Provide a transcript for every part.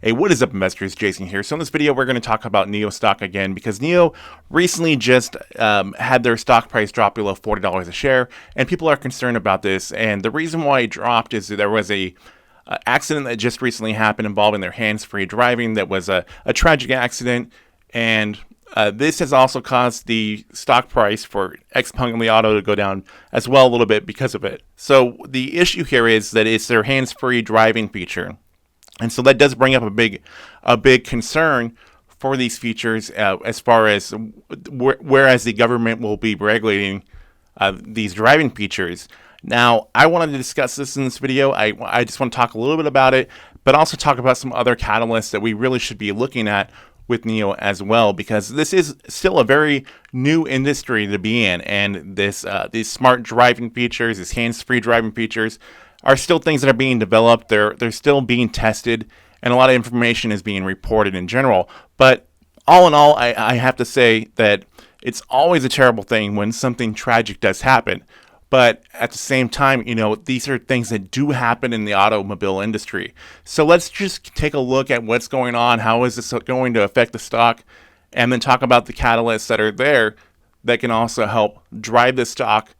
Hey, what is up, investors? Jason here. So in this video, we're going to talk about Nio Stock again because Nio recently just had their stock price drop below $40 a share, and people are concerned about this. And the reason why it dropped is that there was a accident that just recently happened involving their hands-free driving. That was a tragic accident, and this has also caused the stock price for Xpeng to go down as well a little bit because of it. So the issue here is that it's their hands-free driving feature. And so that does bring up a big concern for these features as far as whereas the government will be regulating these driving features. Now, I wanted to discuss this in this video. I just want to talk a little bit about it, but also talk about some other catalysts that we really should be looking at with Nio as well, because this is still a very new industry to be in, and these smart driving features, these hands-free driving features, are still things that are being developed. They're still being tested, and a lot of information is being reported in general. But all in all, I have to say that it's always a terrible thing when something tragic does happen. But at the same time, these are things that do happen in the automobile industry. So let's just take a look at what's going on. How is this going to affect the stock? And then talk about the catalysts that are there that can also help drive the stock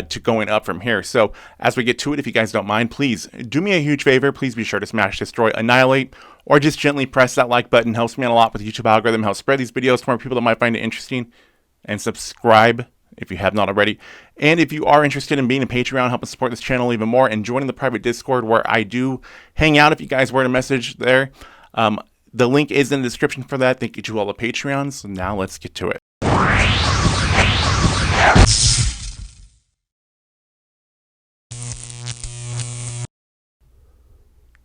to going up from here. So as we get to it, if you guys don't mind, please do me a huge favor. Please be sure to smash, destroy, annihilate, or just gently press that like button. Helps me out a lot with the YouTube algorithm. Helps spread these videos to more people that might find it interesting. And subscribe if you have not already. And if you are interested in being a Patreon, helping support this channel even more, and joining the private Discord where I do hang out if you guys were to message there. The link is in the description for that. Thank you to all the Patreons. So now let's get to it.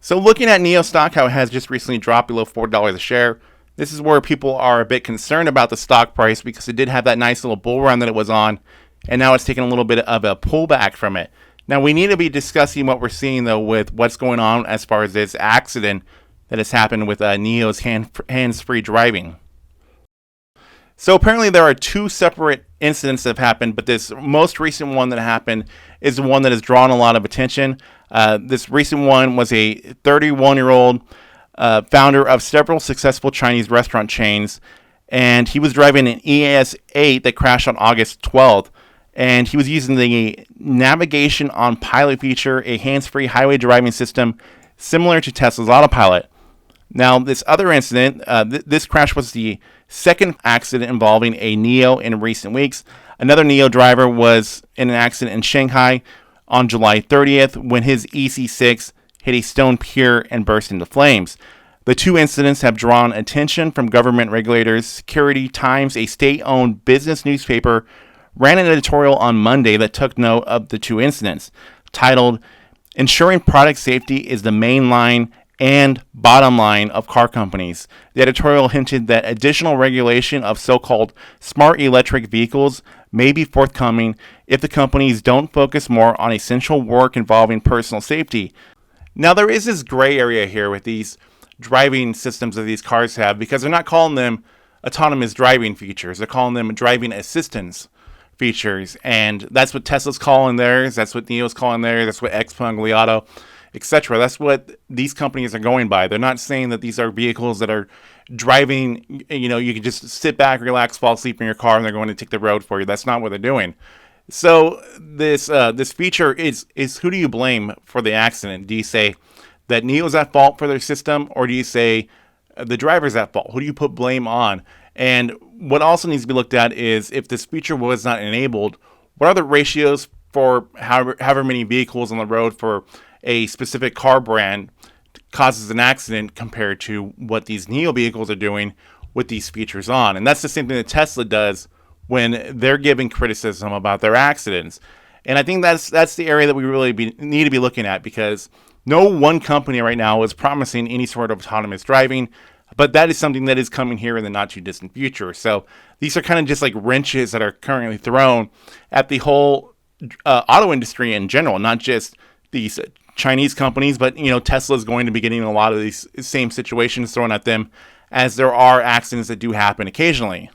So looking at Nio Stock, how it has just recently dropped below $4 a share. This is where people are a bit concerned about the stock price because it did have that nice little bull run that it was on, and now it's taken a little bit of a pullback from it. Now we need to be discussing what we're seeing though with what's going on as far as this accident that has happened with Nio's hands-free driving. So apparently there are two separate incidents that have happened, but this most recent one that happened is the one that has drawn a lot of attention. This recent one was a 31-year-old founder of several successful Chinese restaurant chains, and he was driving an ES8 that crashed on August 12th, and he was using the navigation on pilot feature, a hands-free highway driving system similar to Tesla's autopilot. Now, this other incident, this crash was the second accident involving a Nio in recent weeks. Another Nio driver was in an accident in Shanghai on July 30th when his EC6 hit a stone pier and burst into flames. The two incidents have drawn attention from government regulators. Security Times, a state-owned business newspaper, ran an editorial on Monday that took note of the two incidents, titled, "Ensuring Product Safety is the Main Line and Bottom Line of Car Companies." The editorial hinted that additional regulation of so-called smart electric vehicles may be forthcoming if the companies don't focus more on essential work involving personal safety. Now, there is this gray area here with these driving systems that these cars have, because they're not calling them autonomous driving features. They're calling them driving assistance features. And that's what Tesla's calling theirs. That's what Nio's calling theirs. That's what Xpeng, etc. That's what these companies are going by. They're not saying that these are vehicles that are driving, you can just sit back, relax, fall asleep in your car, and they're going to take the road for you. That's not what they're doing. So this feature is who do you blame for the accident? Do you say that Nio's at fault for their system, or do you say the driver's at fault? Who do you put blame on? And what also needs to be looked at is if this feature was not enabled, what are the ratios for however many vehicles on the road for a specific car brand causes an accident compared to what these Nio vehicles are doing with these features on? And that's the same thing that Tesla does when they're giving criticism about their accidents. And I think that's the area that we really need to be looking at, because no one company right now is promising any sort of autonomous driving, but that is something that is coming here in the not too distant future. So these are kind of just like wrenches that are currently thrown at the whole auto industry in general, not just these Chinese companies, but Tesla is going to be getting a lot of these same situations thrown at them, as there are accidents that do happen occasionally.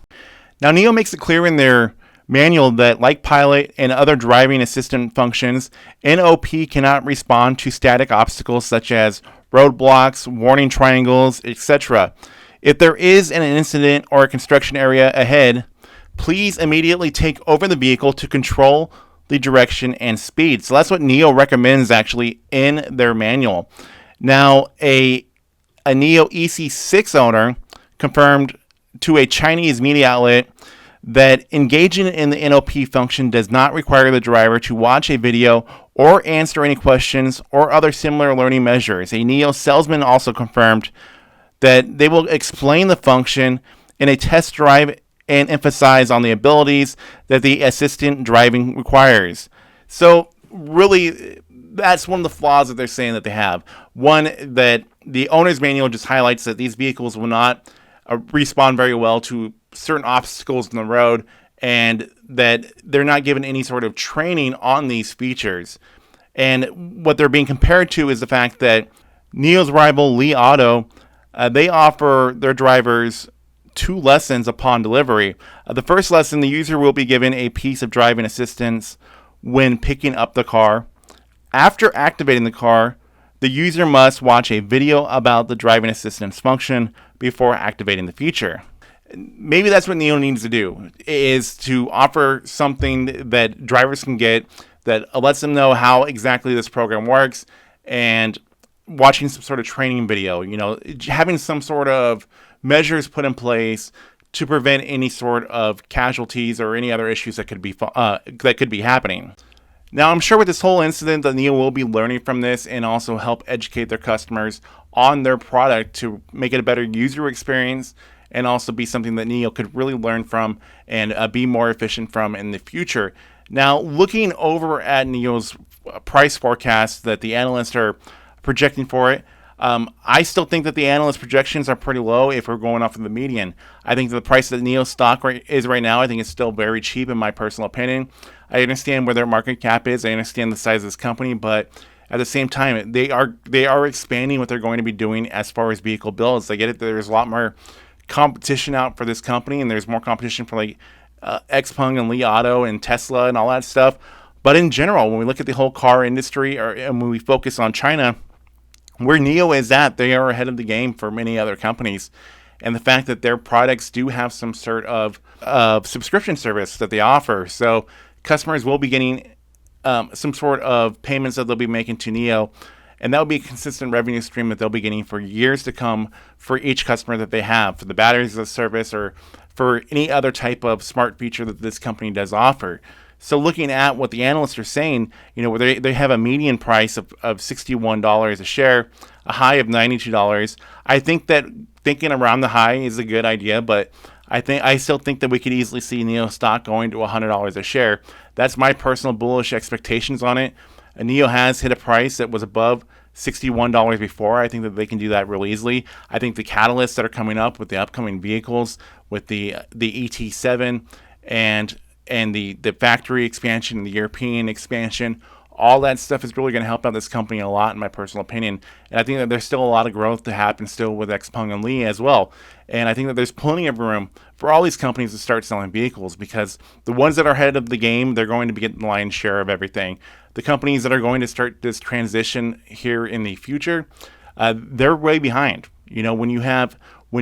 Now, Nio makes it clear in their manual that, like Pilot and other driving assistant functions, NOP cannot respond to static obstacles such as roadblocks, warning triangles, etc. If there is an incident or a construction area ahead, please immediately take over the vehicle to control the direction and speed. So that's what Nio recommends actually in their manual. Now, a Nio EC6 owner confirmed to a Chinese media outlet that engaging in the NOP function does not require the driver to watch a video or answer any questions or other similar learning measures. A Nio salesman also confirmed that they will explain the function in a test drive and emphasize on the abilities that the assistant driving requires. So really, that's one of the flaws that they're saying that they have. One, that the owner's manual just highlights that these vehicles will not respond very well to certain obstacles in the road, and that they're not given any sort of training on these features. And what they're being compared to is the fact that Nio's rival Li Auto, they offer their drivers 2 lessons upon delivery. The first lesson, the user will be given a piece of driving assistance when picking up the car. After activating the car, the user must watch a video about the driving assistance function before activating the feature. Maybe that's what Nio needs to do, is to offer something that drivers can get that lets them know how exactly this program works, and watching some sort of training video, having some sort of measures put in place to prevent any sort of casualties or any other issues that could be happening. Now, I'm sure with this whole incident that Nio will be learning from this and also help educate their customers on their product to make it a better user experience, and also be something that Nio could really learn from and be more efficient from in the future. Now, looking over at Nio's price forecast that the analysts are projecting for it, I still think that the analyst projections are pretty low if we're going off of the median. I think the price that Nio stock is right now, I think it's still very cheap in my personal opinion. I understand where their market cap is. I understand the size of this company, but at the same time, they are expanding what they're going to be doing as far as vehicle builds. I get it. There's a lot more competition out for this company, and there's more competition for like Xpeng and Li Auto and Tesla and all that stuff. But in general, when we look at the whole car industry, and when we focus on China, where Nio is at, they are ahead of the game for many other companies. And the fact that their products do have some sort of subscription service that they offer. So customers will be getting some sort of payments that they'll be making to Nio. And that will be a consistent revenue stream that they'll be getting for years to come for each customer that they have, for the batteries as a service or for any other type of smart feature that this company does offer. So looking at what the analysts are saying, where they have a median price of $61 a share, a high of $92. I think that thinking around the high is a good idea, but I still think that we could easily see Nio stock going to $100 a share. That's my personal bullish expectations on it. Nio has hit a price that was above $61 before. I think that they can do that real easily. I think the catalysts that are coming up with the upcoming vehicles, with the ET7 and the factory expansion and the European expansion, all that stuff is really going to help out this company a lot, in my personal opinion. And I think that there's still a lot of growth to happen still with Xpeng and Li as well. And I think that there's plenty of room for all these companies to start selling vehicles, because the ones that are ahead of the game, they're going to be getting the lion's share of everything. The companies that are going to start this transition here in the future, they're way behind. When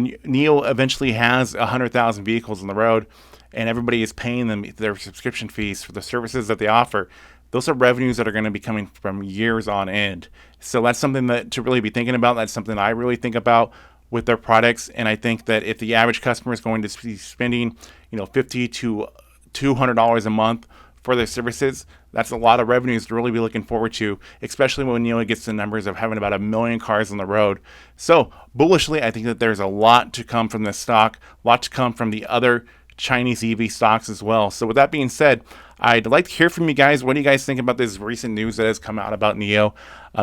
Nio eventually has 100,000 vehicles on the road, and everybody is paying them their subscription fees for the services that they offer, those are revenues that are going to be coming from years on end. So that's something that to really be thinking about. That's something I really think about with their products. And I think that if the average customer is going to be spending, $50 to $200 a month for their services, that's a lot of revenues to really be looking forward to, especially when Nio gets the numbers of having about 1 million cars on the road. So bullishly, I think that there's a lot to come from this stock, a lot to come from the other Chinese EV stocks as well. So with that being said, I'd like to hear from you guys. What do you guys think about this recent news that has come out about Nio?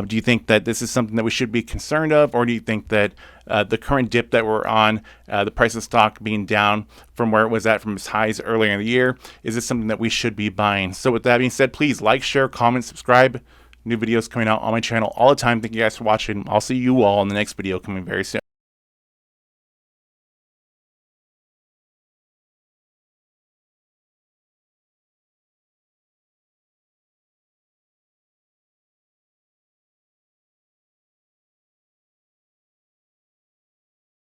Do you think that this is something that we should be concerned of, or do you think that the current dip that we're on, the price of stock being down from where it was at from its highs earlier in the year, is this something that we should be buying? So with that being said, please like, share, comment, subscribe. New videos coming out on my channel all the time. Thank you guys for watching. I'll see you all in the next video coming very soon.